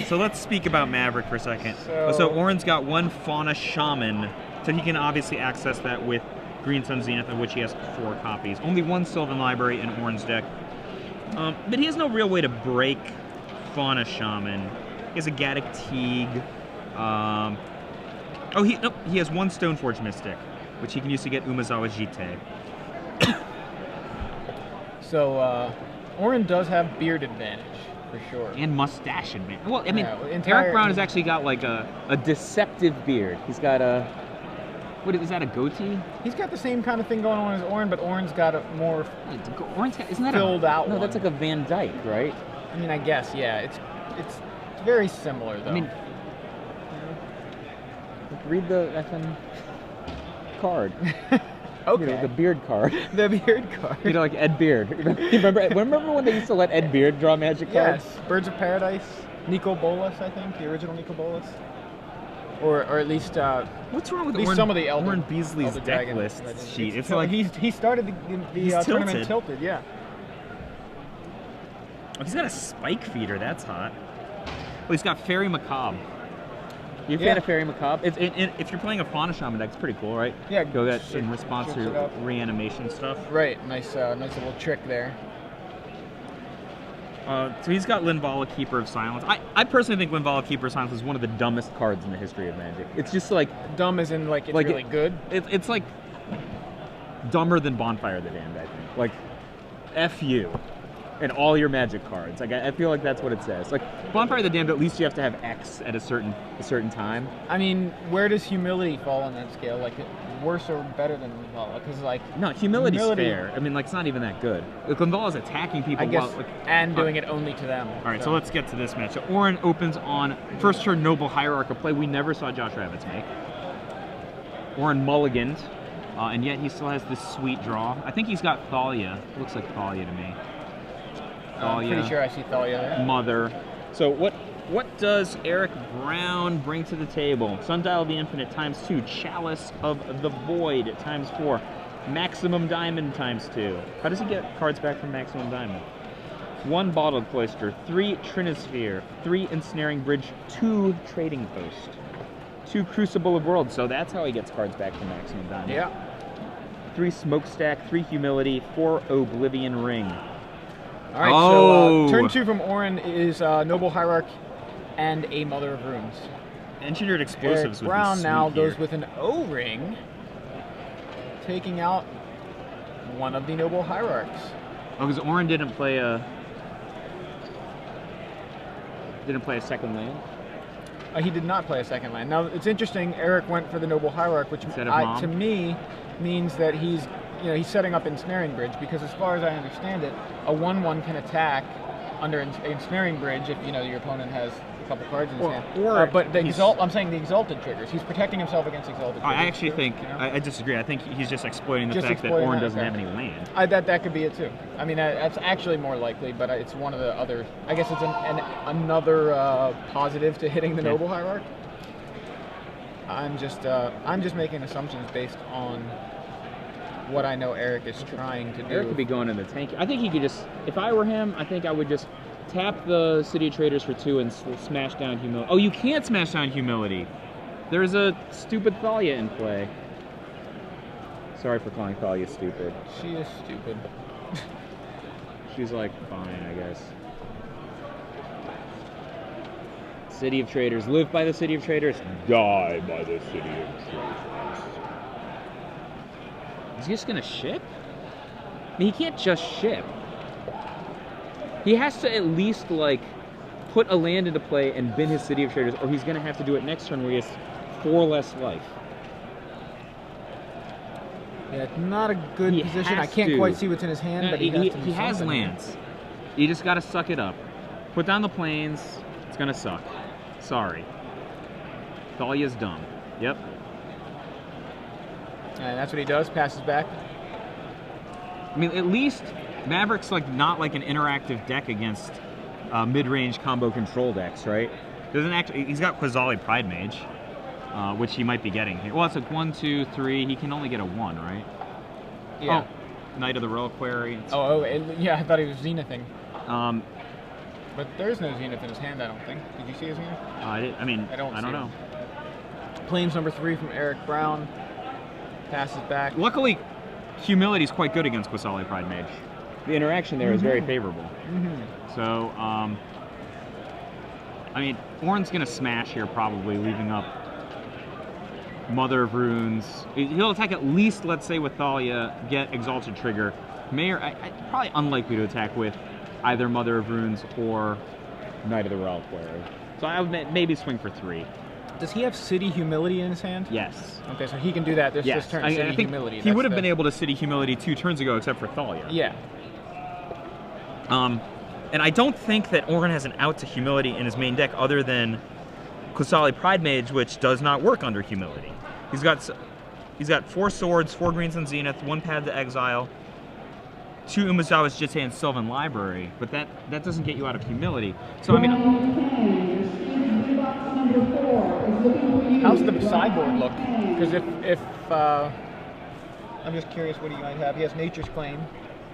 So let's speak about Maverick for a second. So Orrin's got one Fauna Shaman, so he can obviously access that with Green Sun Zenith, of which he has 4 copies. Only 1 Sylvan Library in Orrin's deck. But he has no real way to break Fauna Shaman. He has a Gaddock Teague. He has 1 Stoneforge Mystic, which he can use to get Umezawa Jite. So, Orrin does have beard advantage, for sure. And mustache advantage. Well, I mean, Eric Brown has actually got like a deceptive beard. He's got a... What is that, a goatee? He's got the same kind of thing going on as Orrin, but Orrin's got a more isn't that filled out No, one. that's like a Van Dyke, right? I mean, I guess, yeah. It's very similar, though. I mean, read the effing card. Okay. You know, the beard card. The beard card. You know, like Ed Beard. Remember when they used to let Ed Beard draw Magic cards? Yes. Birds of Paradise. Nico Bolas, I think. The original Nico Bolas. Or at least... What's wrong with some of the Orrin Beasley's deck list sheet? It's like... He started the tournament tilted, yeah. Oh, he's got a Spike Feeder. That's hot. Well, he's got Fairy Macabre. You a fan of Fairy Macabre? If you're playing a Fauna Shaman deck, it's pretty cool, right? Yeah. Go that in response to reanimation stuff. Right. Nice little trick there. So he's got Linvala, Keeper of Silence. I personally think Linvala, Keeper of Silence is one of the dumbest cards in the history of Magic. It's just like... Dumb as in, like, it's really good? It's like dumber than Bonfire of the Damned, I think. Like, F you. And all your Magic cards. Like, I feel like that's what it says. Like, Bonfire of the Damned, at least you have to have X at a certain time. I mean, where does Humility fall on that scale? Like, worse or better than Linvala? Because, like... No, Humility's fair. I mean, like, it's not even that good. Like, Linvala's attacking people and doing it only to them. All right, so let's get to this match. So Orrin opens on first turn Noble Hierarch, a play we never saw Josh Ravitz make. Orrin mulliganed, and yet he still has this sweet draw. I think he's got Thalia. Looks like Thalia to me. I'm pretty sure I see Thalia there. Mother. So what does Eric Brown bring to the table? Sundial of the Infinite ×2, Chalice of the Void ×4, Maximum Diamond ×2. How does he get cards back from Maximum Diamond? 1 Bottled Cloister, 3 Trinisphere, 3 Ensnaring Bridge, 2 Trading Post, 2 Crucible of Worlds. So that's how he gets cards back from Maximum Diamond. Yeah. 3 Smokestack, 3 Humility, 4 Oblivion Ring. All right, so turn 2 from Orrin is Noble Hierarch and a Mother of Runes. Engineered Explosives Eric Brown now here. goes with an O-Ring, taking out one of the Noble Hierarchs. Oh, because Orrin didn't play a second land? He did not play a second land. Now, it's interesting, Eric went for the Noble Hierarch, which to me means that he's setting up Ensnaring Bridge, because as far as I understand it, a 1/1 can attack under Ensnaring Bridge if your opponent has a couple cards in his hand. But I'm saying the Exalted triggers. He's protecting himself against Exalted triggers. I actually think I disagree. I think he's just exploiting the fact that Orrin doesn't have any land. That could be it too. I mean, that's actually more likely, but it's one of the other. I guess it's another positive to hitting the Noble Hierarch. I'm just making assumptions based on what I know Eric is trying to do. Eric could be going in the tank. I think he could just, if I were him, I think I would just tap the City of Traders for 2 and smash down Humility. Oh, you can't smash down Humility. There's a stupid Thalia in play. Sorry for calling Thalia stupid. She is stupid. She's like, fine, I guess. City of Traders. Live by the City of Traders. Die by the City of Traders. Is he just gonna ship? I mean, he can't just ship. He has to at least, like, put a land into play and bin his City of Traders, or he's gonna have to do it next turn where he has 4 less life. Yeah, it's not a good position. I can't quite see what's in his hand, but he has lands. You just gotta suck it up. Put down the plains. It's gonna suck. Sorry. Thalia's dumb. Yep. And that's what he does, passes back. I mean, at least Maverick's not like an interactive deck against mid-range combo control decks, right? He's got Quasali Pride Mage, which he might be getting here. Well, it's like 1, 2, 3. He can only get a 1, right? Yeah. Oh, Knight of the Reliquary. Yeah, I thought he was Zenithing. But there is no Zenith in his hand, I don't think. Did you see his Zenith? I mean, I don't know. Plains number 3 from Eric Brown. Passes back. Luckily, Humility is quite good against Qasali Pride Mage. The interaction there is very favorable. So, I mean, Orrin's going to smash here probably, leaving up Mother of Runes. He'll attack at least, let's say, with Thalia, get Exalted Trigger. Probably unlikely to attack with either Mother of Runes or Knight of the Reliquary. So I would maybe swing for 3. Does he have City Humility in his hand? Yes. Okay, so he can do that this turn. I think Humility. He would have been able to City Humility 2 turns ago, except for Thalia. Yeah. And I don't think that Orrin has an out to Humility in his main deck other than Qasali Pride Mage, which does not work under Humility. He's got 4 swords, 4 greens on Zenith, 1 pad to exile, 2 Umazawa's Jitei and Sylvan Library, but that doesn't get you out of Humility. So I mean, how's the sideboard look? Because if I'm just curious what he might have. He has Nature's Claim.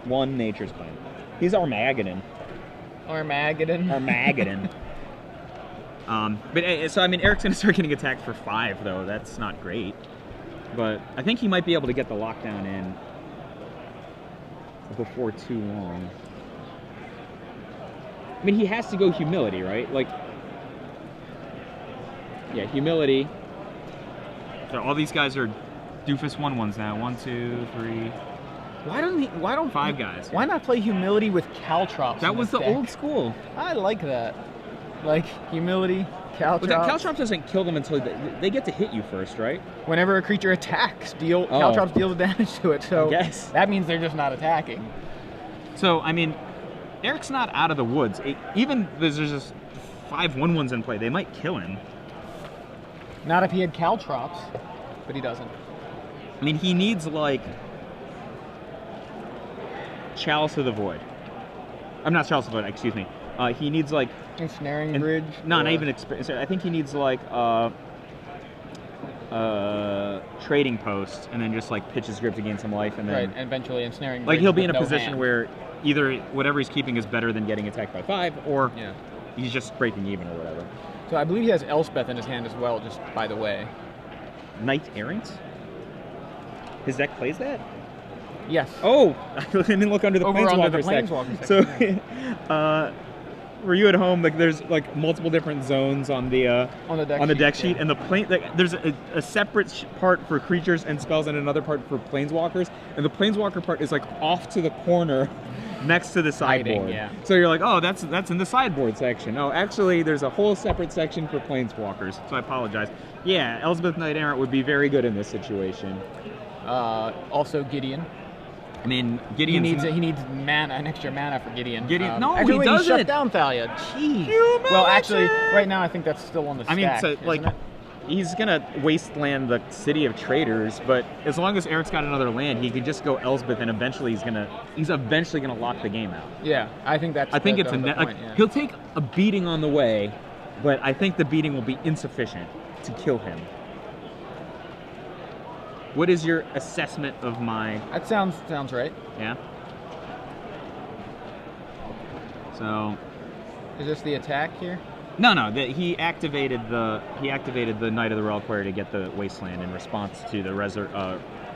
1 Nature's Claim. He's Armageddon. Armageddon. But so I mean, Eric's gonna start getting attacked for 5 though. That's not great. But I think he might be able to get the lockdown in before too long. I mean, he has to go Humility, right? Like, yeah, Humility. So all these guys are doofus 1/1s now. 1, 2, 3. Why don't 5 guys? Why not play Humility with Caltrops? That was the old school. I like that. Like Humility, Caltrops. But Caltrops doesn't kill them until they get to hit you first, right? Whenever a creature attacks, Caltrops deals damage to it. So yes. That means they're just not attacking. So I mean, Eric's not out of the woods. Even there's just 5 1/1s in play. They might kill him. Not if he had Caltrops, but he doesn't. I mean, he needs like Chalice of the Void. I'm not Chalice of the Void. Excuse me. He needs like Ensnaring Bridge. No, not even experience. I think he needs like Trading Post, and then just like pitch his grip to gain some life, and then and eventually Ensnaring Bridge. Like he'll be in a position where either whatever he's keeping is better than getting attacked by 5, or he's just breaking even or whatever. So I believe he has Elspeth in his hand as well. Just by the way. Knight Errant? His deck plays that? Yes. Oh, I didn't look under the Planeswalker section. So, were you at home? Like, there's like multiple different zones on the deck sheet, and there's a separate part for creatures and spells, and another part for planeswalkers. And the planeswalker part is like off to the corner, next to the sideboard. So you're like, oh, that's in the sideboard section. Oh, actually, there's a whole separate section for planeswalkers. So I apologize. Yeah, Elspeth Knight Errant would be very good in this situation. Also Gideon. I mean, Gideon he needs mana, an extra mana for Gideon. No, actually, he doesn't. He shut down Thalia. Jeez. Well, actually, right now I think that's still on the stack. I mean, so like, he's gonna wasteland the City of Traders, but as long as Eric's got another land, he can just go Elspeth, and eventually he's eventually gonna lock the game out. Yeah, I think that's. He'll take a beating on the way, but I think the beating will be insufficient to kill him. What is your assessment of my... That sounds right. Yeah? So... Is this the attack here? No. He activated the Knight of the Reliquary to get the Wasteland in response to the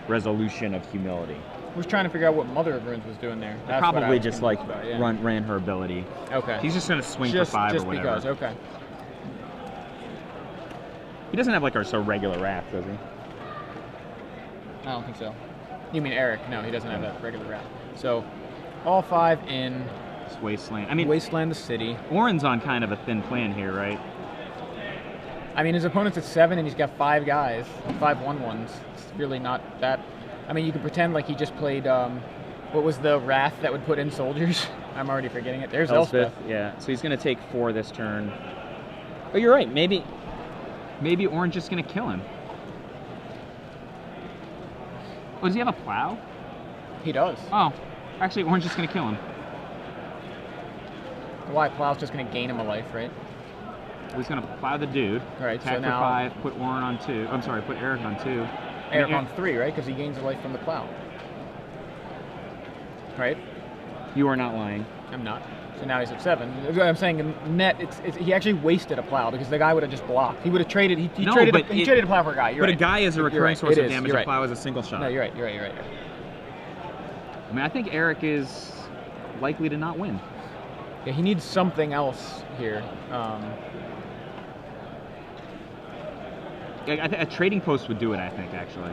resolution of Humility. I was trying to figure out what Mother of Runes was doing there. That's probably just like ran her ability. Okay. He's just going to swing for 5 or whatever. Just because, okay. He doesn't have like our regular Wrath, does he? I don't think so. You mean Eric? No, he doesn't have that regular Wrath. So, all 5 in... It's Wasteland. I mean... Wasteland the city. Orrin's on kind of a thin plan here, right? I mean, his opponent's at 7 and he's got 5 guys. 5 1/1s. It's really not that... I mean, you could pretend like he just played... what was the Wrath that would put in soldiers? I'm already forgetting it. There's Elspeth. Yeah, so he's going to take 4 this turn. Oh, you're right. Maybe Orrin's just going to kill him. Oh, does he have a plow? He does. Oh, actually, Orrin's just going to kill him. Why? Plow's just going to gain him a life, right? He's going to plow the dude. All right, attack so now... for 5, put Orrin on 2. I'm sorry, put Eric on 2. Eric on 3, right? Because he gains a life from the plow. Right? You are not lying. I'm not. So now he's at 7. I'm saying in net, he actually wasted a plow because the guy would have just blocked. He would have traded. He traded a plow for a guy. You're but right. A guy is a recurring source of damage. A plow is a single shot. No, you're right. You're right. I mean, I think Eric is likely to not win. Yeah, he needs something else here. A trading post would do it, I think, actually.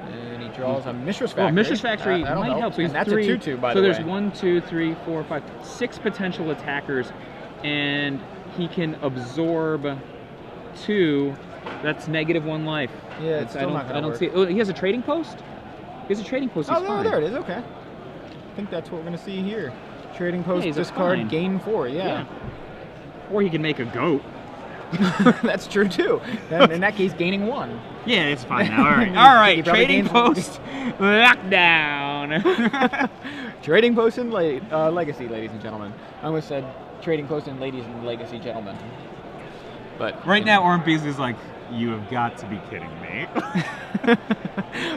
And he draws a Mishra's Factory. Oh, Mishra's Factory might help. So and that's a 2/2, by the way. So there's 1, 2, 3, 4, 5, 6 potential attackers, and he can absorb 2. That's -1 life. Yeah, it's still not gonna I don't work. see. Oh, he has a trading post. He has a trading post. He's fine. There it is. Okay. I think that's what we're gonna see here. Trading post, discard, fine. gain 4. Yeah. Or he can make a goat. That's true too. And in that case, gaining 1. Yeah, it's fine now. All right. All right. Trading post lockdown. Trading post in legacy, ladies and gentlemen. I almost said trading post in ladies and legacy gentlemen. But right now, Orrin Beasley's like, you have got to be kidding me.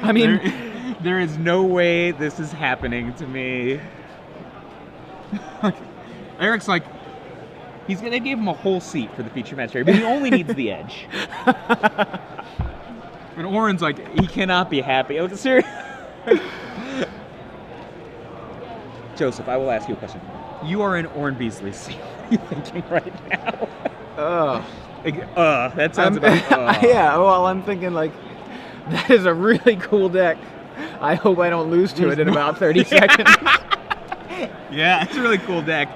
I mean, there is no way this is happening to me. Eric's like, they gave him a whole seat for the feature match area, but he only needs the edge. And Orrin's like, he cannot be happy. Oh, serious. Joseph, I will ask you a question. You are in Orrin Beasley's seat. What are you thinking right now? That sounds about. Yeah, well, I'm thinking like, that is a really cool deck. I hope I don't lose to it in about 30 seconds. Yeah, it's a really cool deck.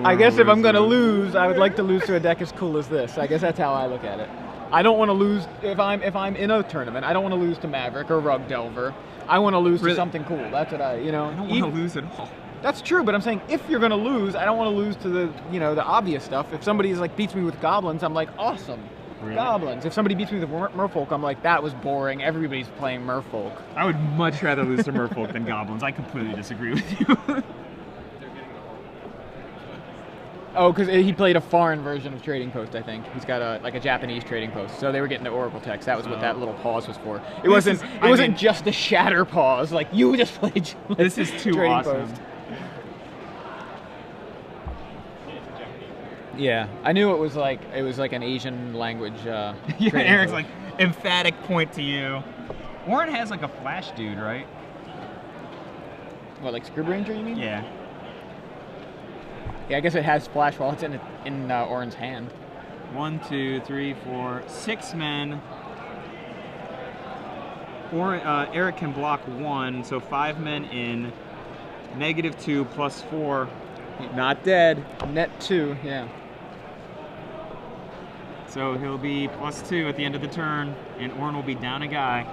I guess if I'm going to lose, I would like to lose to a deck as cool as this. I guess that's how I look at it. I don't want to lose if I'm in a tournament. I don't want to lose to Maverick or Rug Delver. I want to lose to something cool. That's what I don't want to lose at all. That's true, but I'm saying if you're going to lose, I don't want to lose to the the obvious stuff. If somebody's like beats me with goblins, I'm like, awesome. Really? Goblins. If somebody beats me with Merfolk, I'm like, that was boring. Everybody's playing Merfolk. I would much rather lose to Merfolk than goblins. I completely disagree with you. Oh, because he played a foreign version of Trading Post, I think. He's got a Japanese Trading Post. So they were getting the Oracle text. That was what that little pause was for. It wasn't just a shatter pause. Like, you just played this is too Trading awesome. Post. Yeah, I knew it was like an Asian language. Yeah, Eric's like, emphatic point to you. Orrin has like a flash dude, right? What, like Scrib Ranger, you mean? Yeah. Yeah, I guess it has flash while it's in Orrin's hand. 1, 2, 3, 4, 6 men. Eric can block 1, so 5 men in. -2 plus 4. Not dead. Net 2, yeah. So he'll be +2 at the end of the turn, and Orrin will be down a guy.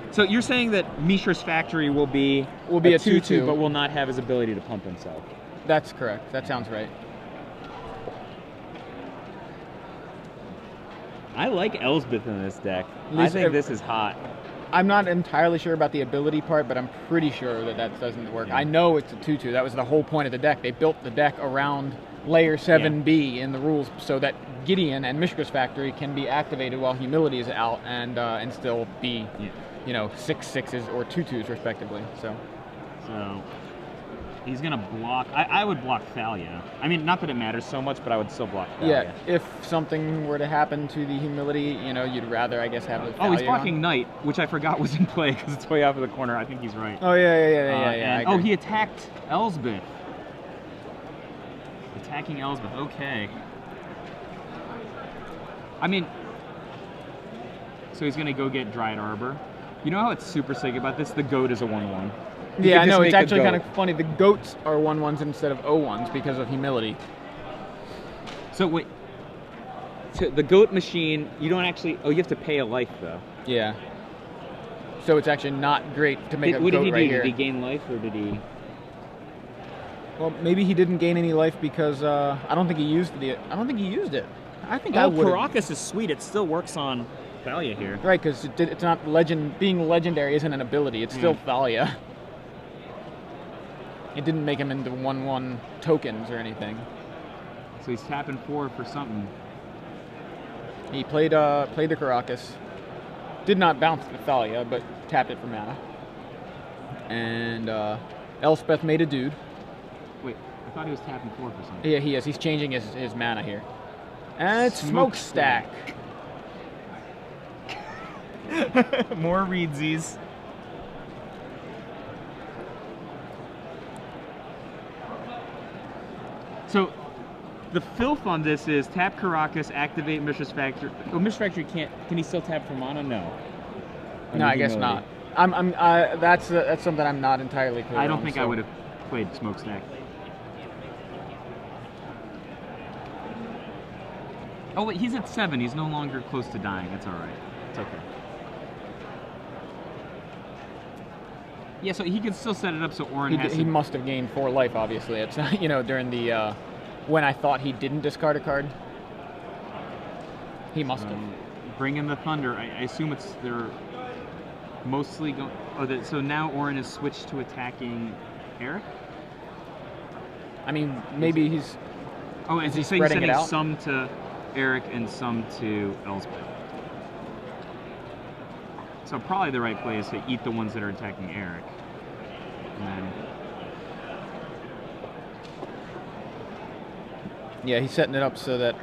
So you're saying that Mishra's Factory will be a 2/2, but will not have his ability to pump himself. That's correct. That sounds right. I like Elsbeth in this deck. I think this is hot. I'm not entirely sure about the ability part, but I'm pretty sure that doesn't work. Yeah. I know it's a 2/2. That was the whole point of the deck. They built the deck around layer 7B in the rules so that Gideon and Mishra's Factory can be activated while Humility is out and still be, 6/6s or 2/2s respectively. So he's gonna block. I would block Thalia. I mean, not that it matters so much, but I would still block Thalia. Yeah, if something were to happen to the Humility, you'd rather, I guess, have the Thalia. Oh, he's blocking Knight, which I forgot was in play because it's way off of the corner. I think he's right. Oh yeah. He attacked Elsbeth. Attacking Elsbeth. Okay. I mean, so he's gonna go get Dryad Arbor. You know how it's super sick about this? The goat is a 1/1. Yeah, I know, it's actually kind of funny. The goats are 1/1s instead of 0/1s because of Humility. So wait, so the goat machine, you don't actually, you have to pay a life though. Yeah. So it's actually not great to make a goat right here. What did he do? Did he gain life or did he? Well, maybe he didn't gain any life because I don't think he used it. I don't think he used it. I think I would. Caracas is sweet. It still works on Thalia here. Right, because it's not legend. Being legendary isn't an ability. It's still Thalia. It didn't make him into 1/1 tokens or anything. So he's tapping 4 for something. He played the Caracas. Did not bounce the Thalia, but tapped it for mana. And Elspeth made a dude. Wait, I thought he was tapping 4 for something. Yeah, he is. He's changing his mana here. And it's Smokestack. More readsies. So, the filth on this is tap Caracas, activate Mishra's Factory. Oh, Mishra's Factory can't. Can he still tap for mana? No. No, I guess not. That's something I'm not entirely clear on. I don't think I would have played Smokestack. Oh wait, he's at 7. He's no longer close to dying. It's all right. It's okay. Yeah, so he can still set it up so Orrin has he must have gained 4 life, obviously. It's not, during the when I thought he didn't discard a card. He must have. Bring in the Thunder. I assume they're mostly going. Oh, so now Orrin is switched to attacking Eric. I mean, maybe he's. Oh, is he sending some to Eric and some to Elspeth? So probably the right play is to eat the ones that are attacking Eric. And then... Yeah, he's setting it up so that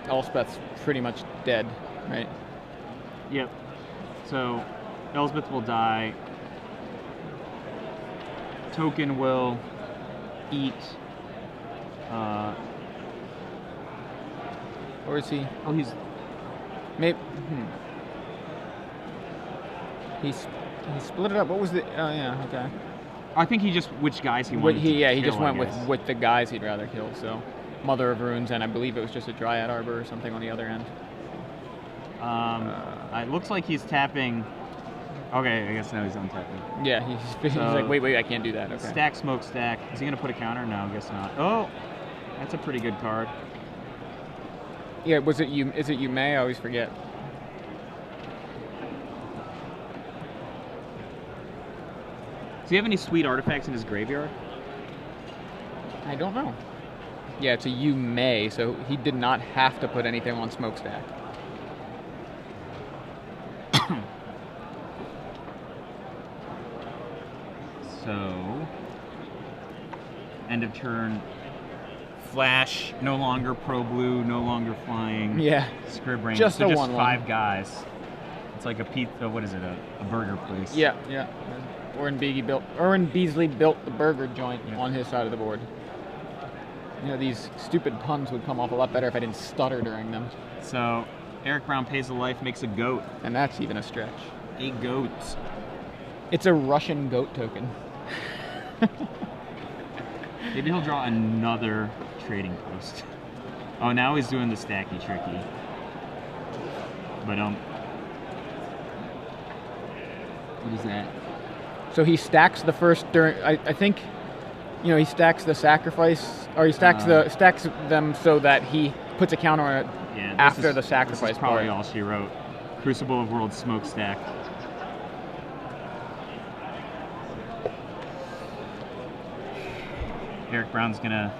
Elspeth's pretty much dead, right? Yep. So Elspeth will die. Token will eat. Or is he? Oh, he's... Maybe... He split it up. What was the... Oh, yeah, okay. I think he just... Which guys he wanted to kill, he just went with the guys he'd rather kill, so... Mother of Runes, and I believe it was just a Dryad Arbor or something on the other end. It looks like he's tapping... Okay, I guess now he's untapping. Yeah, he's like, wait, I can't do that. Okay. Stack, Smokestack. Is he going to put a counter? No, I guess not. Oh! That's a pretty good card. Yeah, is it you May? I always forget. Does he have any sweet artifacts in his graveyard? I don't know. Yeah, it's a you May, so he did not have to put anything on Smokestack. So, end of turn. Flash, no longer pro blue, no longer flying. Yeah. Scribrain. Just so a just 1/1. 5 guys. It's like a pizza. What is it? A burger place. Yeah. Orrin Beasley built the burger joint on his side of the board. These stupid puns would come off a lot better if I didn't stutter during them. So, Eric Brown pays a life, makes a goat. And that's even a stretch. A goat. It's a Russian goat token. Maybe he'll draw another trading post. Oh, now he's doing the stacky tricky. But what is that? So he stacks the first during. I think, he stacks the sacrifice, or he stacks stacks them so that he puts a counter on it after the sacrifice. This is probably all she wrote. Crucible of Worlds Smokestack. Eric Brown's gonna.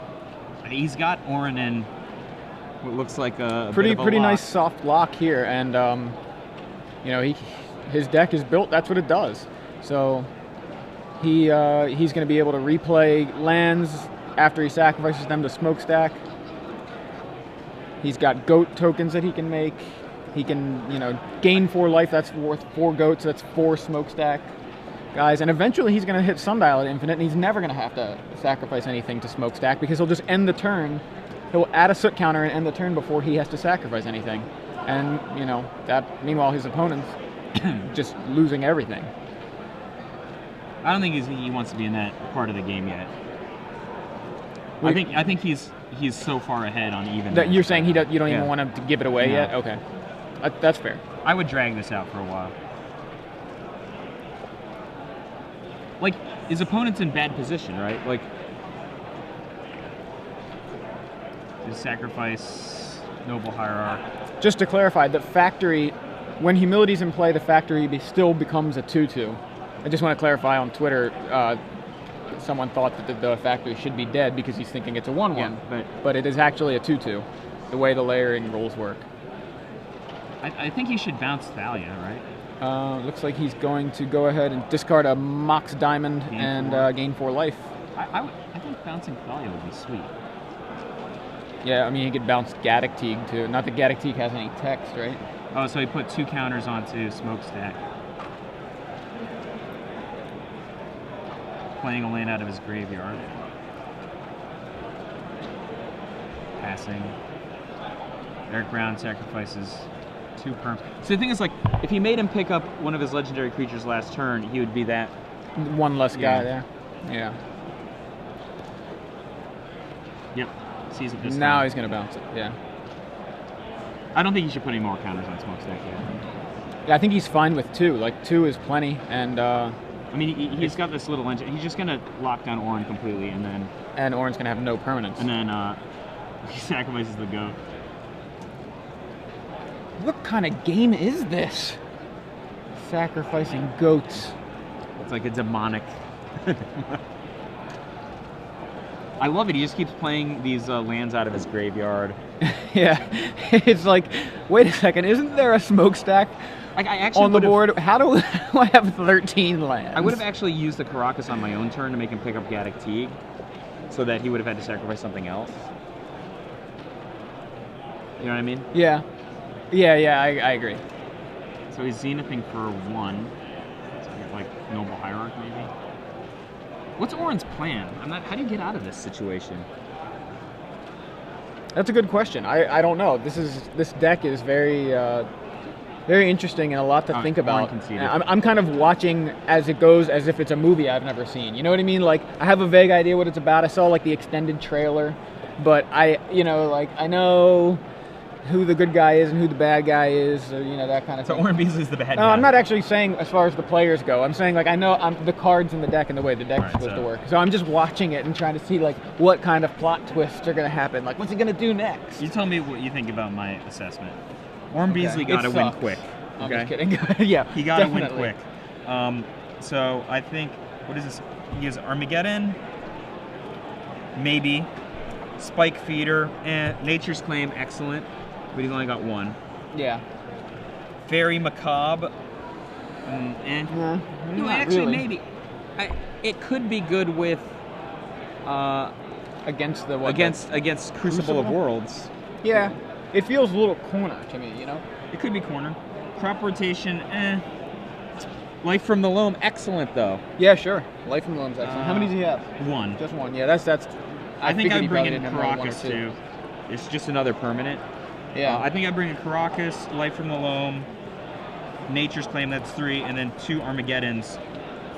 He's got Orrin in what looks like a pretty bit of a nice soft lock here, and his deck is built. That's what it does. So he's going to be able to replay lands after he sacrifices them to Smokestack. He's got goat tokens that he can make. He can gain 4 life. That's worth 4 goats. That's 4 Smokestack guys, and eventually he's going to hit Sundial at infinite, and he's never going to have to sacrifice anything to Smokestack because he'll just end the turn. He'll add a soot counter and end the turn before he has to sacrifice anything. And, that meanwhile his opponent's just losing everything. I don't think he wants to be in that part of the game yet. I think he's so far ahead on even. That you're saying you don't even want him to give it away yet? Okay, that's fair. I would drag this out for a while. Like, his opponent's in bad position, right? Like, his sacrifice, Noble Hierarch. Just to clarify, the factory, when Humility's in play, the factory still becomes a 2/2. I just want to clarify on Twitter, someone thought that the factory should be dead because he's thinking it's a 1/1. Yeah, but it is actually a 2/2, the way the layering rules work. I think he should bounce Thalia, right? Looks like he's going to go ahead and discard a Mox Diamond and gain 4 life. I think bouncing Thalia would be sweet. Yeah, I mean, he could bounce Gaddock Teeg too. Not that Gaddock Teeg has any text, right? Oh, so he put 2 counters onto Smokestack. Playing a land out of his graveyard. Passing. Eric Brown sacrifices 2 perms. So the thing is, like, if he made him pick up one of his legendary creatures last turn, he would be that... 1 less guy there. Yeah. Yep. Sees it this now time. He's going to bounce it, yeah. I don't think he should put any more counters on Smokestack yet. Yeah, I think he's fine with 2. Like, 2 is plenty, and... I mean, he's got this little engine. He's just going to lock down Orrin completely, and then... And Orrin's going to have no permanence. And then he sacrifices the goat. What kind of game is this? Sacrificing goats. It's like a demonic... I love it. He just keeps playing these lands out of his graveyard. Yeah. It's like, wait a second, isn't there a Smokestack like, I actually on the board? How do I have 13 lands? I would have actually used the Caracas on my own turn to make him pick up Gaddock Teeg, so that he would have had to sacrifice something else. You know what I mean? Yeah. Yeah, I agree. So he's zenithing for 1. So we get, like, Noble Hierarch, maybe? What's Orrin's plan? How do you get out of this situation? That's a good question. I don't know. This deck is very very interesting and a lot to think about. I'm kind of watching as it goes as if it's a movie I've never seen. You know what I mean? Like, I have a vague idea what it's about. I saw like the extended trailer, but I know who the good guy is and who the bad guy is, that kind of thing. So Orrin Beasley's the bad guy. No, I'm not actually saying as far as the players go. I'm saying, like, I know the cards in the deck and the way the deck's supposed to work. So I'm just watching it and trying to see, like, what kind of plot twists are going to happen. Like, what's he going to do next? You tell me what you think about my assessment. Orrin Beasley got to win quick. Okay? I'm just kidding. Yeah, he got to win quick. So I think, what is this? He has Armageddon, maybe, Spike Feeder, and Nature's Claim, excellent. But he's only got 1. Yeah. Fairy Macabre. No, actually, really. Maybe. It could be good with... against the... Against Crucible of Worlds. Yeah. It feels a little corner to me, It could be corner. Crop Rotation, Life from the Loam, excellent, though. Yeah, sure. Life from the Loam's excellent. How many does he have? 1. Just 1. Yeah, that's... I think I'd bring in Caracas, too. It's just another permanent. Yeah. I think I'd bring a Caracas, Life from the Loam, Nature's Claim, that's 3, and then 2 Armageddons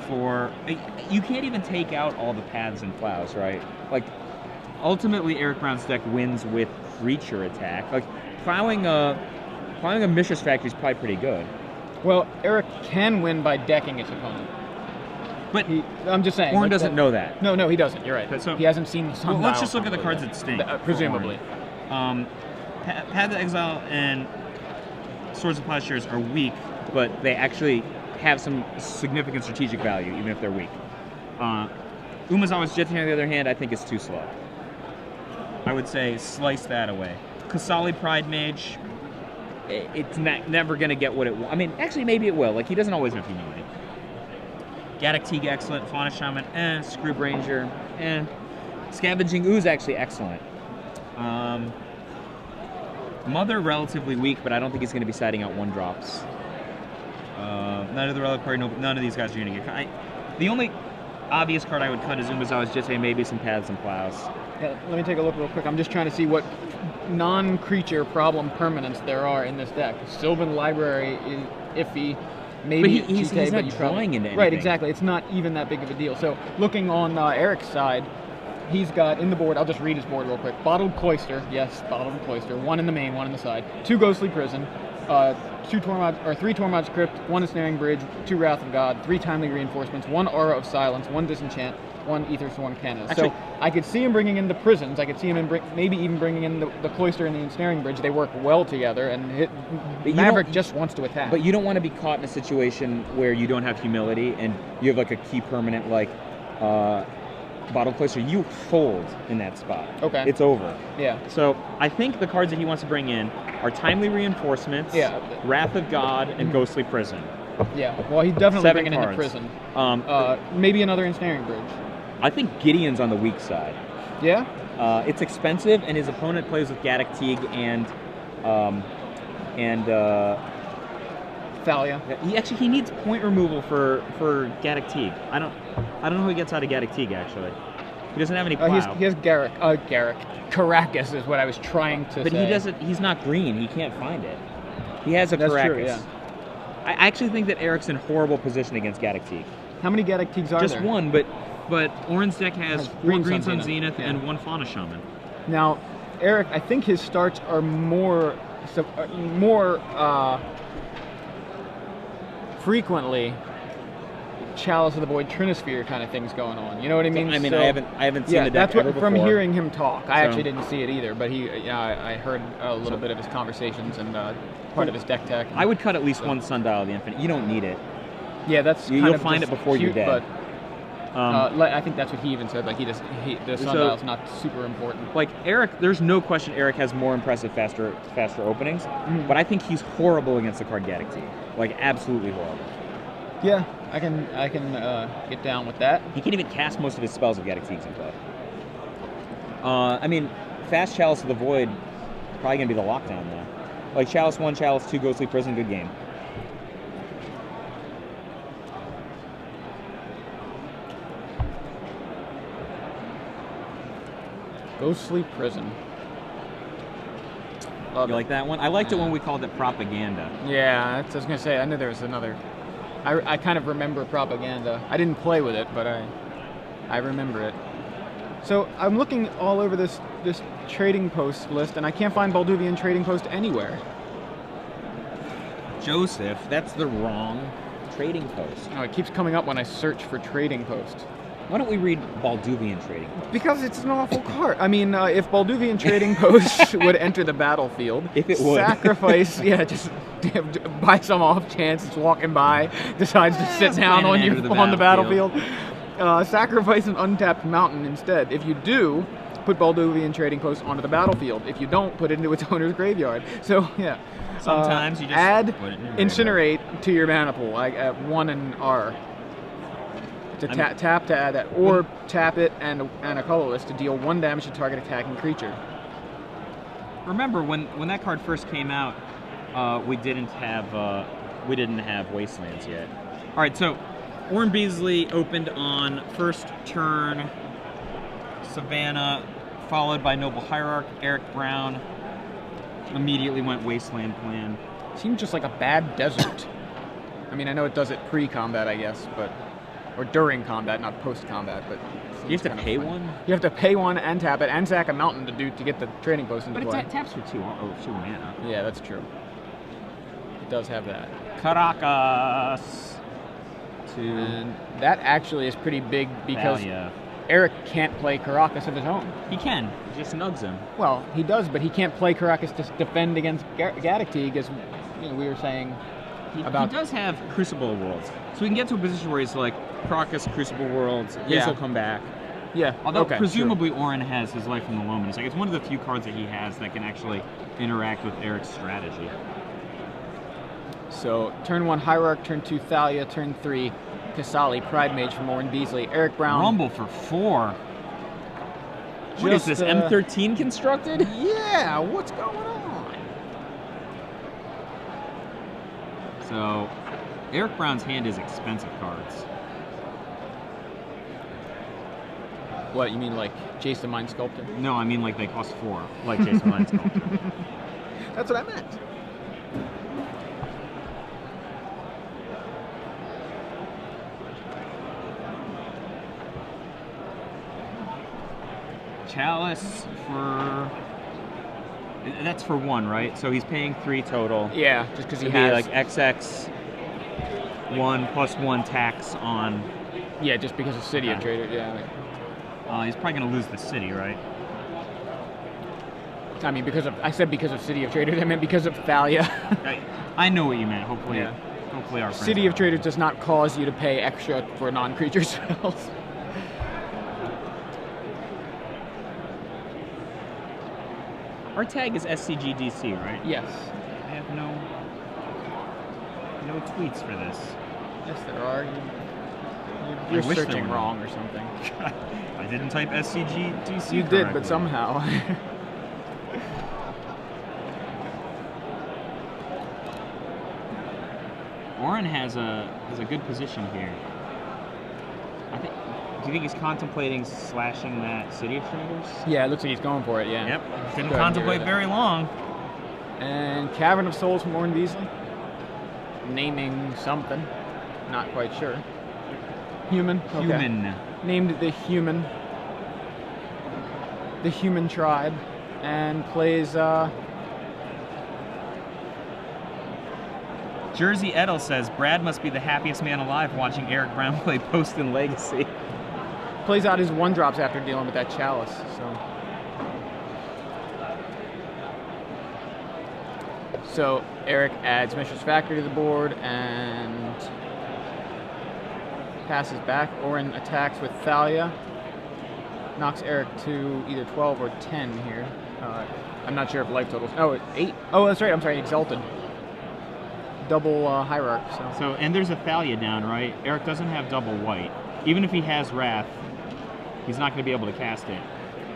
for... You can't even take out all the paths and plows, right? Like, ultimately, Eric Brown's deck wins with creature attack. Like, plowing a Mishra's Factory is probably pretty good. Well, Eric can win by decking his opponent. But I'm just saying. Orrin doesn't know that. No, he doesn't. You're right. So, he hasn't seen the Sundial. Well, let's just look at the cards that stink. Presumably. Path to Exile and Swords of Plowshares are weak, but they actually have some significant strategic value, even if they're weak. Umezawa's Jete, on the other hand, I think is too slow. I would say slice that away. Kasali Pride Mage, it's never going to get what it wants. I mean, actually, maybe it will. Like, he doesn't always have humility. Gaddock Teeg, excellent. Fauna Shaman, Scroob Ranger, Scavenging Ooze, actually excellent. Mother, relatively weak, but I don't think he's going to be siding out 1-drops. None of the Reliquary, none of these guys are going to get cut. The only obvious card I would cut is Umezawa's Jete, maybe some Paths and Plows. Yeah, let me take a look real quick. I'm just trying to see what non-creature problem permanents there are in this deck. Sylvan Library is iffy. Maybe but he's not drawing into anything. Right, exactly. It's not even that big of a deal. So looking on Eric's side, he's got in the board, I'll just read his board real quick. Bottled Cloister, yes, Bottled Cloister. 1 in the main, 1 in the side. 2 Ghostly Prison, 3 Tormod's Crypt, 1 Ensnaring Bridge, 2 Wrath of God, 3 Timely Reinforcements, 1 Aura of Silence, 1 Disenchant, 1 Ethers, 1 Cannon. So I could see him bringing in the prisons. I could see him maybe even bringing in the Cloister and the Ensnaring Bridge. They work well together, and Maverick just wants to attack. But you don't want to be caught in a situation where you don't have humility and you have like a key permanent like Bottled Cloister. You fold in that spot. Okay. It's over. Yeah. So I think the cards that he wants to bring in are Timely Reinforcements, Wrath of God, and Ghostly Prison. Yeah, well, he's definitely 7 bringing cards. into prison. Maybe another ensnaring bridge. I think Gideon's on the weak side. Yeah? It's expensive, and his opponent plays with Gaddock Teague and Thalia. He needs point removal for Gaddock Teague. I don't know who he gets out of Gaddock Teague actually. He doesn't have any plow. He has Caracas is what I was trying to say. But he doesn't. He's not green. He can't find it. He has a That's Caracas. true, yeah. I actually think that Eric's in horrible position against Gaddock Teague. How many Gaddock Teagues are there? Just one, but Orrin's deck has 4 Green Sun Zenith and 1 Fauna Shaman. Now, Eric, I think his starts are more frequently Chalice of the Void, Trinisphere kind of things going on. You know what I mean? I haven't seen the deck ever before. From hearing him talk. I actually didn't see it either, but I heard a little bit of his conversations and part of his deck tech. I would cut at least 1 Sundial of the Infinite. You don't need it. Yeah, that's you'll find it before you're dead. But I think that's what he even said. Like the Sundial's not super important. Like Eric, there's no question Eric has more impressive, faster openings. But I think he's horrible against the card Gaddock Teague. Like absolutely horrible. Yeah, I can get down with that. He can't even cast most of his spells if Gaddock Teague's in play. I mean, fast Chalice of the Void probably gonna be the lockdown though. Like Chalice 1, Chalice 2, Ghostly Prison, good game. Ghostly Prison. You like that one? I liked it when we called it Propaganda. Yeah, I was going to say, I knew there was another. I kind of remember Propaganda. I didn't play with it, but I remember it. So I'm looking all over this trading post list, and I can't find Balduvian Trading Post anywhere. Joseph, that's the wrong trading post. Oh, it keeps coming up when I search for Trading Post. Why don't we read Balduvian Trading Post? Because it's an awful card. I mean, if Balduvian Trading Post would enter the battlefield, if it would, sacrifice, just by some off chance it's walking by, decides to sit down on the battlefield, sacrifice an untapped mountain instead. If you do, put Balduvian Trading Post onto the battlefield. If you don't, put it into its owner's graveyard. So yeah. Sometimes you just add put it in Incinerate to your mana pool, like at 1 and R. To tap to add that, or tap it and a colorless to deal 1 damage to target attacking creature. Remember when that card first came out, we didn't have Wastelands yet. All right, so Orrin Beasley opened on first turn. Savannah, followed by Noble Hierarch. Eric Brown immediately went Wasteland plan. Seems just like a bad desert. I mean, I know it does it pre-combat, I guess, but. Or during combat, not post-combat, but... You have to pay one? You have to pay one and tap it, and sack a mountain to get the trading post into play. But it taps for 2 mana. Yeah, that's true. It does have that. Caracas! And that actually is pretty big because Eric can't play Caracas of his own. He can. He just nugs him. Well, he does, but he can't play Caracas to defend against Gaddock Teague, as we were saying. He does have Crucible Worlds. So we can get to a position where he's like, Crocus, Crucible Worlds, this will come back. Yeah. Although presumably Orrin has his Life from the Loam. It's like it's one of the few cards that he has that can actually interact with Eric's strategy. So turn 1 Hierarch, turn 2 Thalia, turn 3 Kasali, Pride Mage from Orrin Beasley, Eric Brown. Rumble for 4. What is this, M13 constructed? Yeah, what's going on? So Eric Brown's hand is expensive cards. What, you mean like Jace the Mind Sculptor? No, I mean like they cost 4, like Jace the Mind Sculptor. That's what I meant. Chalice for... That's for 1, right? So he's paying 3 total. Yeah, just because he has... like XX 1 plus 1 tax on... Yeah, just because of City of Trader, yeah. He's probably going to lose the city, right? I mean, I said because of City of Traders, I meant because of Thalia. I know what you meant, hopefully. Yeah. Hopefully our friends City of Traders does not cause you to pay extra for non-creature spells. Our tag is SCGDC, right? Yes. I have no no tweets for this. Yes, there are. You're searching wrong or something. I didn't type SCGDC. You did, but somehow. Orrin has a good position here. Do you think he's contemplating slashing that City of Traders? Yeah, it looks like he's going for it, yeah. Yep. Didn't contemplate very long. And Cavern of Souls from Orrin Beasley. Naming something. Not quite sure. Human. Okay. Human. Named the Human. The Human Tribe. And plays... Jersey Edel says, Brad must be the happiest man alive watching Eric Brown play Post and Legacy. Plays out his 1-drops after dealing with that Chalice, So Eric adds Mishra's Factory to the board and passes back. Orrin attacks with Thalia. Knocks Eric to either 12 or 10 here. I'm not sure if life totals. Oh, 8. Oh, that's right. I'm sorry, Exalted. Double hierarch. So, and there's a Thalia down, right? Eric doesn't have double white. Even if he has Wrath, he's not going to be able to cast it.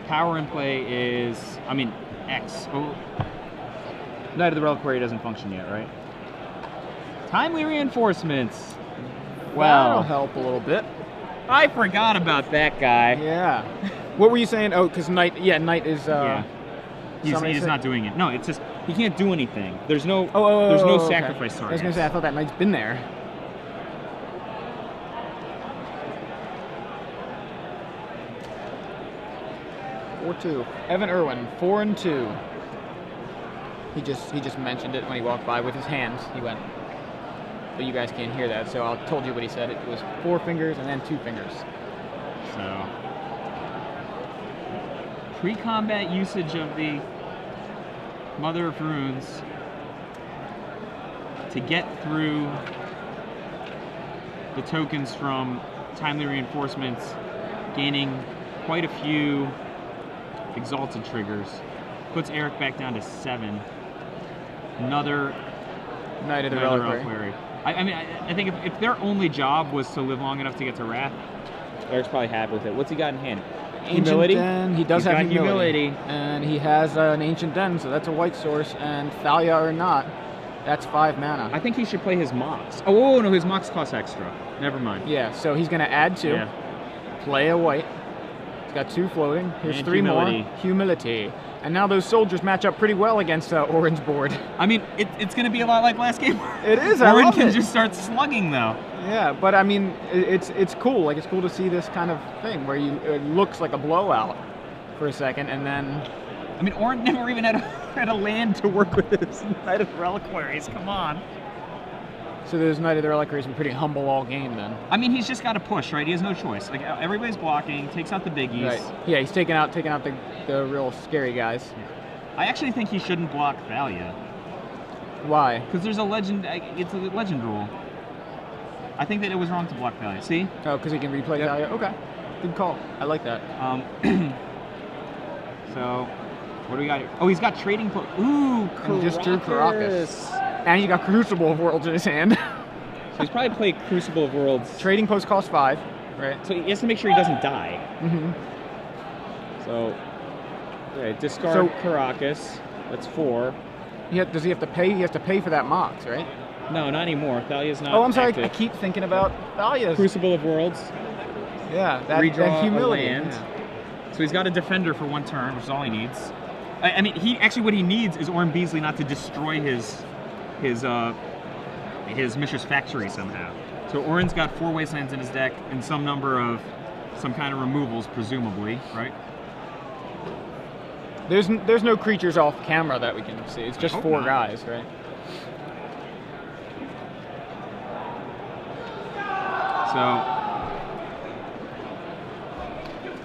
Power in play is, X. Oh, Knight of the Reliquary doesn't function yet, right? Timely Reinforcements. Well, that'll help a little bit. I forgot about that guy. Yeah. What were you saying? Oh, because Knight. Yeah, Knight is. Yeah. He's not doing it. No, it's just he can't do anything. There's no. There's no sacrifice target. I was gonna say I thought that Knight's been there. Four 2. Evan Irwin, 4 and 2. He just mentioned it when he walked by with his hands. He went. But you guys can't hear that, so I told you what he said. It was 4 fingers and then 2 fingers. So. Pre-combat usage of the Mother of Runes to get through the tokens from Timely Reinforcements, gaining quite a few Exalted triggers. Puts Eric back down to 7. Another Knight of the Reliquary. I think if their only job was to live long enough to get to Wrath, Eric's probably happy with it. What's he got in hand? Humility. Den. He does have humility. And he has an Ancient Den, so that's a white source. And Thalia or not, that's 5 mana. I think he should play his Mox. Oh, no, his Mox costs extra. Never mind. Yeah, so he's going to add 2. Yeah. Play a white. He's got 2 floating. Here's and 3 humility. More. Humility. And now those soldiers match up pretty well against Orrin's board. It's going to be a lot like last game. It is. Orrin can just start slugging, though. Yeah, but it's cool. Like, it's cool to see this kind of thing where it looks like a blowout for a second, and then. Orrin never even had a land to work with his Knight of the Reliquaries. Come on. So this Knight of the Reliquaries been pretty humble all game, then. He's just got to push, right? He has no choice. Like, everybody's blocking, takes out the biggies. Right. Yeah, he's taking out the real scary guys. Yeah. I actually think he shouldn't block Thalia. Why? Because there's a legend. It's a legend rule. I think that it was wrong to block Thalia. See? Oh, because he can replay Thalia? Okay. Good call. I like that. So, what do we got here? Oh, he's got Trading Post. Ooh, Caracas. And just drew Caracas. And he's got Crucible of Worlds in his hand. So he's probably played Crucible of Worlds. Trading Post costs 5, right? So he has to make sure he doesn't die. Mm-hmm. So, discard Caracas. That's 4. Does he have to pay? He has to pay for that Mox, right? No, not anymore. Thalia's not. Oh, I'm sorry. Active. I keep thinking about Thalia's. Crucible of Worlds. Yeah, that humility. Yeah. So he's got a defender for 1 turn, which is all he needs. What he needs is Orrin Beasley not to destroy his Mishra's Factory somehow. So Orrin's got 4 Wastelands in his deck and some number of some kind of removals, presumably, right? There's no creatures off camera that we can see. It's just 4 guys, right? So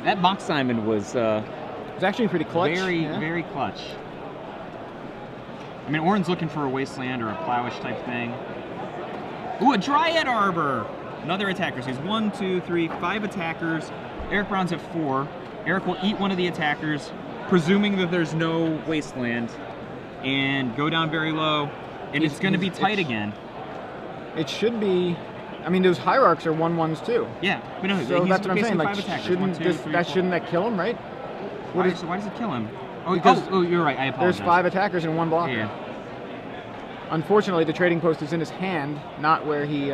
that Mox Diamond was actually pretty clutch. Very clutch. Orrin's looking for a Wasteland or a Plowish type thing. Ooh, a Dryad Arbor! Another attacker. So he's 1, 2, 3, 5 attackers. Eric Brown's at 4. Eric will eat one of the attackers, presuming that there's no Wasteland, and go down very low. And it's going to be tight again. it should be. I mean, those hierarchs are 1/1s too. Yeah, but no, so that's what I'm saying. Like, shouldn't that kill him, right? Why does it kill him? Because you're right. I apologize. There's 5 attackers and 1 blocker. Yeah. Unfortunately, the trading post is in his hand, not where he.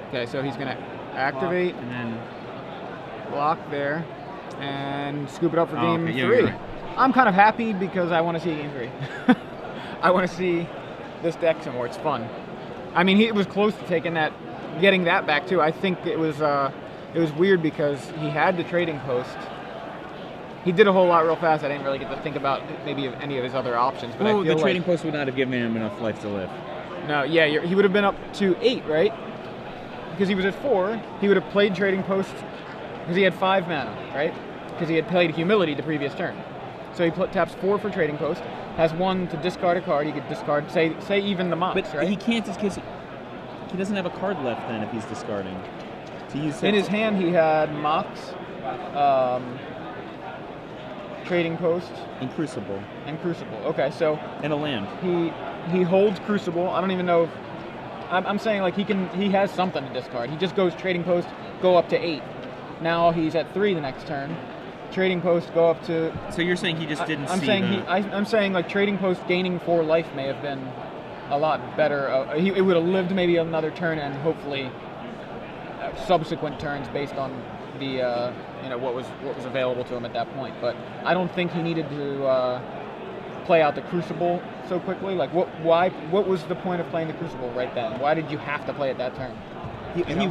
Okay, so he's gonna activate and then block there, and scoop it up for game 3. Right. I'm kind of happy because I want to see game 3. I want to see this deck some more. It's fun. I mean, he was close to getting that back too. I think it was weird because he had the trading post. He did a whole lot real fast. I didn't really get to think about maybe any of his other options. But I feel the trading post would not have given him enough life to live. No, yeah, he would have been up to 8, right? Because he was at 4. He would have played trading post because he had 5 mana, right? Because he had played humility the previous turn. So he taps 4 for trading post. Has 1 to discard a card. He could discard, say even the Mox, but right? He can't because he doesn't have a card left then if he's discarding. To use in his hand, he had Mox, trading post, and Crucible. Okay, so and a land. He holds Crucible. I don't even know if I'm saying like he has something to discard. He just goes trading post, go up to 8. Now he's at 3 the next turn. Trading post go up to. So you're saying he just didn't I'm see saying I'm saying like trading post gaining 4 life may have been a lot better. It would have lived maybe another turn and hopefully subsequent turns based on the what was available to him at that point. But I don't think he needed to play out the Crucible so quickly. Like what was the point of playing the Crucible right then? Why did you have to play it that turn?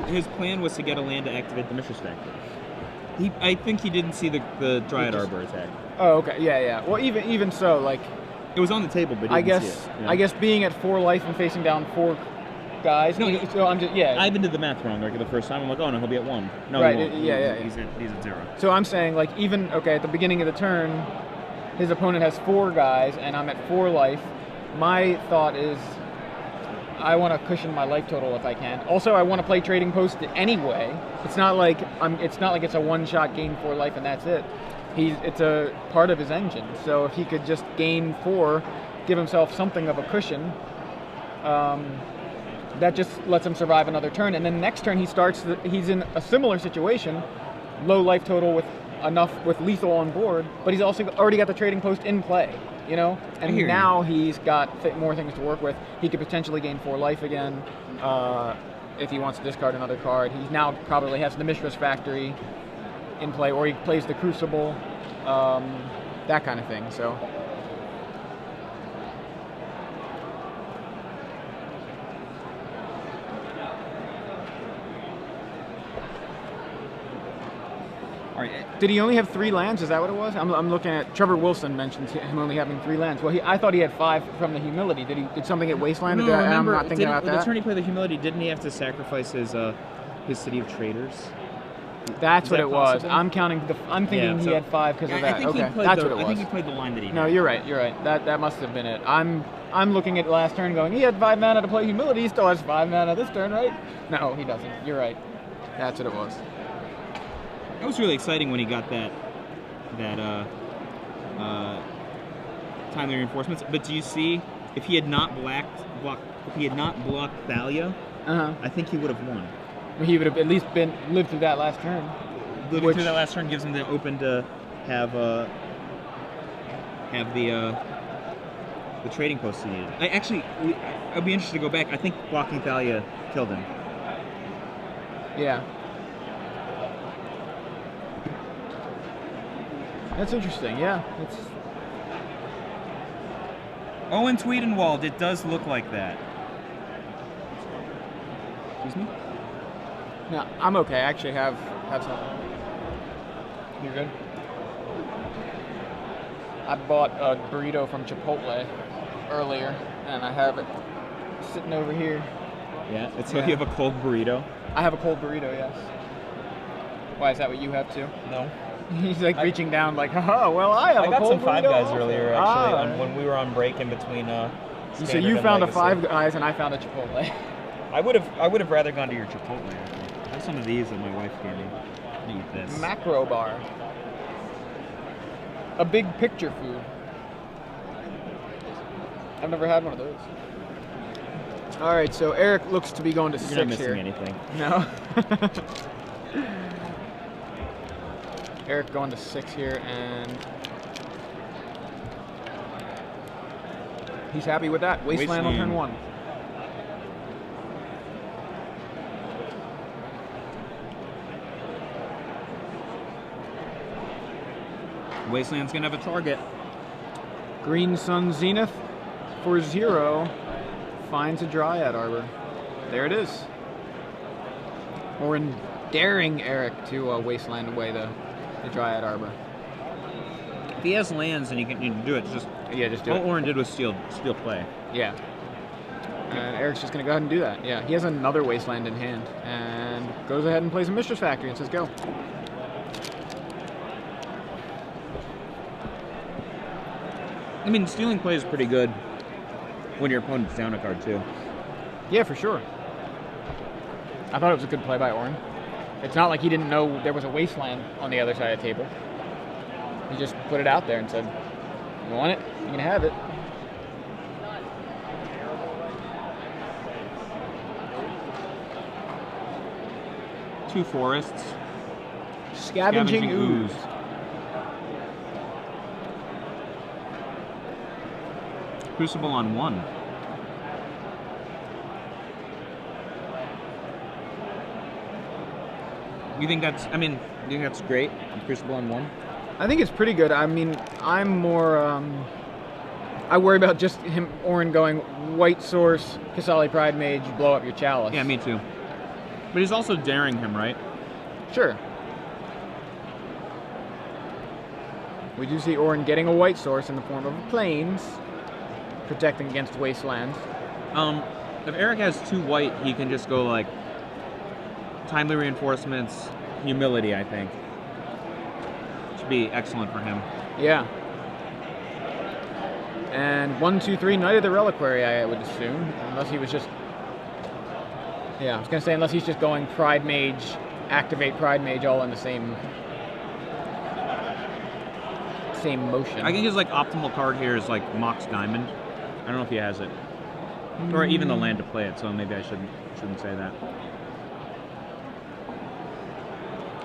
His plan was to get a land to activate the Mishra's Factory. I think he didn't see the Dryad Arbor attack. Oh, okay, yeah. Well, even so, like it was on the table, but he didn't see it. I guess being at 4 life and facing down 4 guys. No, so I'm just I even did the math wrong like the first time. I'm like, oh no, he'll be at 1. No, right, he won't. Yeah. He's at 0. So I'm saying like even at the beginning of the turn, his opponent has 4 guys and I'm at 4 life. My thought is, I want to cushion my life total if I can. Also, I want to play trading post anyway. It's not like it's a one-shot gain 4 life and that's it. It's a part of his engine. So if he could just gain 4, give himself something of a cushion, that just lets him survive another turn. And then next turn he's in a similar situation, low life total with lethal on board, but he's also already got the trading post in play. And now he's got more things to work with. He could potentially gain 4 life again if he wants to discard another card. He now probably has the Mishra's Factory in play, or he plays the Crucible, that kind of thing. So. All right. Did he only have 3 lands? Is that what it was? I'm looking at Trevor Wilson mentions him only having 3 lands. Well, I thought he had 5 from the Humility. Did something get wastelanded? No, remember, I'm not thinking about that. The turn he played the Humility, didn't he have to sacrifice his City of Traders? That's what it was. I'm thinking he had 5 because of that. I think okay, that's what it was. I think he played the line that he had. No, you're right. That must have been it. I'm looking at last turn going, he had 5 mana to play Humility. He still has 5 mana this turn, right? No, he doesn't. You're right. That's what it was. It was really exciting when he got that timely reinforcements. But do you see if he had not blocked Thalia, I think he would have won. He would have at least lived through that last turn. Living through that last turn gives him the open to have the trading post he needed. I'd be interested to go back. I think blocking Thalia killed him. Yeah. That's interesting, yeah. Owen Tweedenwald, it does look like that. Excuse me? No, I'm okay. I actually have something. You're good? I bought a burrito from Chipotle earlier, and I have it sitting over here. Yeah? So you have a cold burrito? I have a cold burrito, yes. Why, is that what you have too? No. He's like reaching down like, oh, well, I have a cold burrito. I got some Five Guys earlier, actually, when we were on break in between So you found a Five Guys and I found a Chipotle. I would have rather gone to your Chipotle. I have some of these that my wife gave me. I'm gonna eat this. Macro bar. A big picture food. I've never had one of those. All right, so Eric looks to be going to 6 You're not missing here. anything. No. Eric going to 6 here, and he's happy with that. Wasteland on turn 1. Wasteland's gonna have a target. Green Sun Zenith for 0 finds a Dryad Arbor. There it is. Orrin daring Eric to wasteland away the Dryad Arbor. If he has lands and you can do it, just do all it. Orrin did was steal play. Yeah. And Eric's just gonna go ahead and do that. Yeah, he has another wasteland in hand and goes ahead and plays a Mistress Factory and says go. I mean, stealing play is pretty good when your opponent's down a card too. Yeah, for sure. I thought it was a good play by Orrin. It's not like he didn't know there was a wasteland on the other side of the table. He just put it out there and said, you want it? You can have it. Two forests. Scavenging Ooze. Crucible on 1. You think that's, great? Crucible on 1? I think it's pretty good. I mean, I'm more, I worry about just Orrin going white source, Kasali Pride Mage, blow up your Chalice. Yeah, me too. But he's also daring him, right? Sure. We do see Orrin getting a white source in the form of Plains, protecting against wastelands. If Eric has 2 white, he can just go like timely reinforcements, humility, I think. Should be excellent for him. Yeah. And 1, 2, 3, Knight of the Reliquary, I would assume, unless he was just. Yeah, I was gonna say unless he's just going Pride Mage, activate Pride Mage all in the same motion. I think his like optimal card here is like Mox Diamond. I don't know if he has it, or even the land to play it. So maybe I shouldn't say that.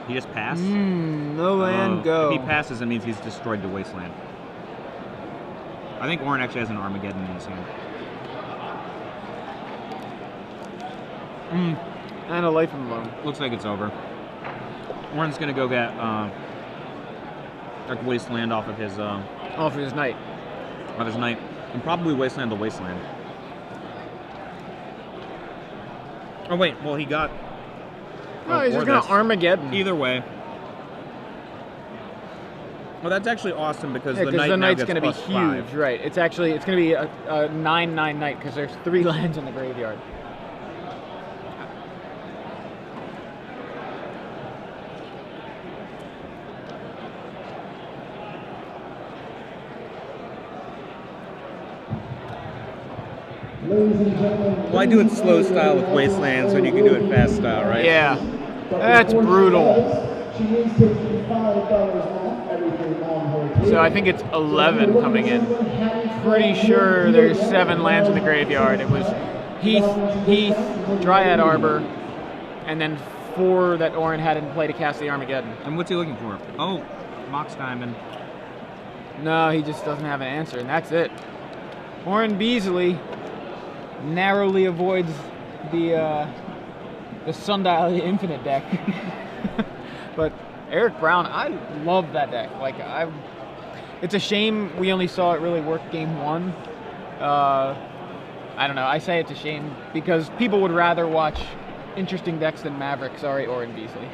He just passed. No land, go. If he passes, it means he's destroyed the wasteland. I think Orrin actually has an Armageddon in his hand. And a Life in Loam. Looks like it's over. Orrin's gonna go get like wasteland off of his Knight. Of his Knight, and probably wasteland the wasteland. Oh wait, well he got. No, he's just gonna Armageddon. Either way. Well, that's actually awesome because the Knight's going to be huge, right? It's going to be a 9/9 Knight because there's 3 lands in the graveyard. Well, I do it slow style with wastelands when you can do it fast style, right? Yeah, that's brutal. So I think it's 11 coming in. Pretty sure there's 7 lands in the graveyard. It was Heath, Dryad Arbor, and then 4 that Orrin had in play to cast the Armageddon. And what's he looking for? Oh, Mox Diamond. No, he just doesn't have an answer, and that's it. Orrin Beasley narrowly avoids the Sundial Infinite deck. But Eric Brown, I love that deck. It's a shame we only saw it really work game 1. I don't know. I say it's a shame because people would rather watch interesting decks than Maverick. Sorry, Orrin Beasley.